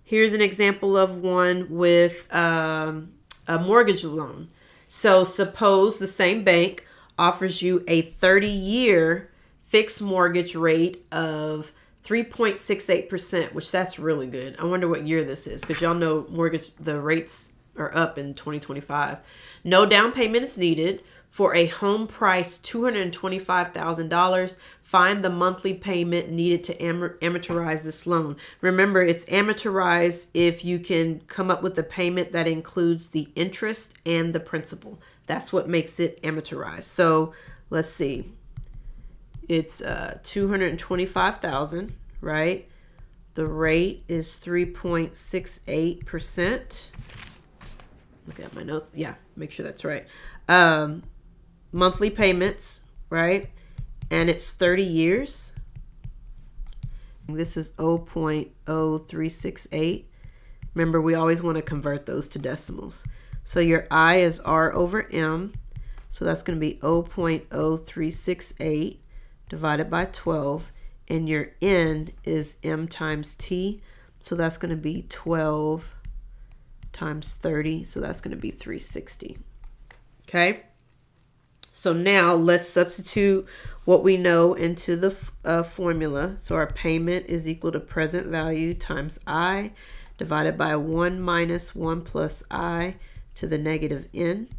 Here's an example of one with a mortgage loan. So suppose the same bank offers you a 30-year fixed mortgage rate of 3.68%, which that's really good. I wonder what year this is, because y'all know the rates are up in 2025. No down payment is needed. For a home price $225,000, find the monthly payment needed to amortize this loan. Remember, it's amortized if you can come up with a payment that includes the interest and the principal. That's what makes it amortized. So let's see. It's $225,000, right? The rate is 3.68%. Look at my notes. Yeah, make sure that's right. Monthly payments, right? And it's 30 years. This is 0.0368. Remember, we always want to convert those to decimals. So your I is R over M. So that's going to be 0.0368 divided by 12. And your N is M times T. So that's going to be 12 times 30. So that's going to be 360. Okay. So now let's substitute what we know into the formula. So our payment is equal to present value times I divided by 1 minus 1 plus I to the negative N.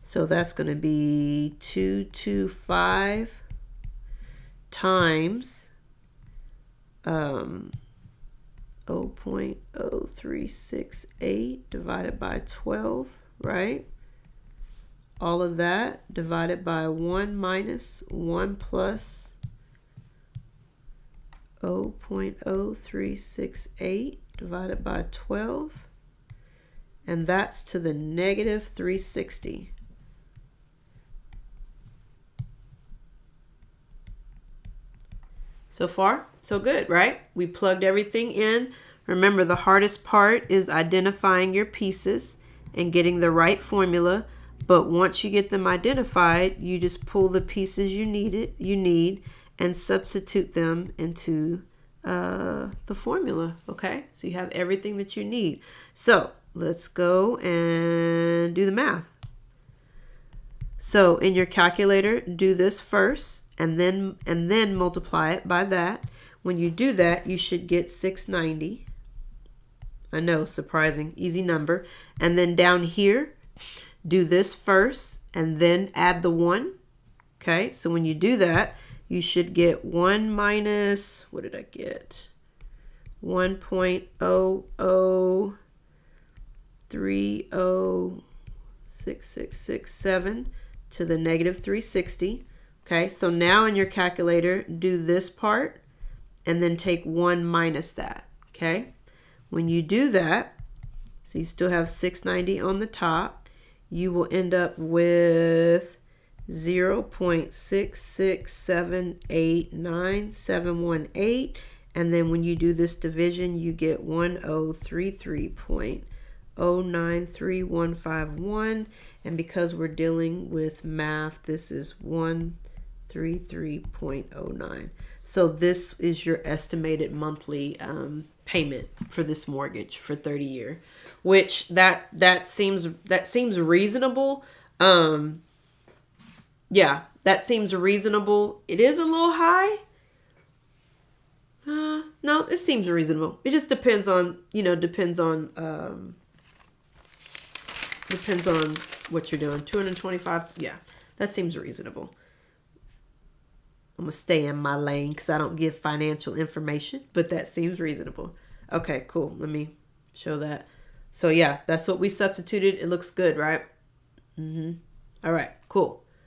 So that's going to be 225 times 0.0368 divided by 12, right? All of that divided by 1 minus 1 plus 0.0368 divided by 12. And that's to the negative 360. So far, so good, right? We plugged everything in. Remember, the hardest part is identifying your pieces and getting the right formula. But once you get them identified, you just pull the pieces you need and substitute them into the formula. Okay, so you have everything that you need. So let's go and do the math. So in your calculator, do this first and then multiply it by that. When you do that, you should get 690. I know, surprising, easy number. And then down here, do this first and then add the 1. Okay, so when you do that, you should get 1 minus, what did I get? 1.00306667 to the negative 360. Okay, so now in your calculator, do this part and then take 1 minus that. Okay, when you do that, so you still have 690 on the top, you will end up with 0.66789,718. And then when you do this division, you get 1033.093151. And because we're dealing with math, this is 133.09. So this is your estimated monthly payment for this mortgage for 30-year. Which that seems reasonable. Yeah, that seems reasonable. It is a little high. No, it seems reasonable. It just depends on what you're doing. 225. Yeah, that seems reasonable. I'm gonna stay in my lane because I don't give financial information, but that seems reasonable. Okay, cool. Let me show that. So yeah, that's what we substituted. It looks good, right? All right, cool.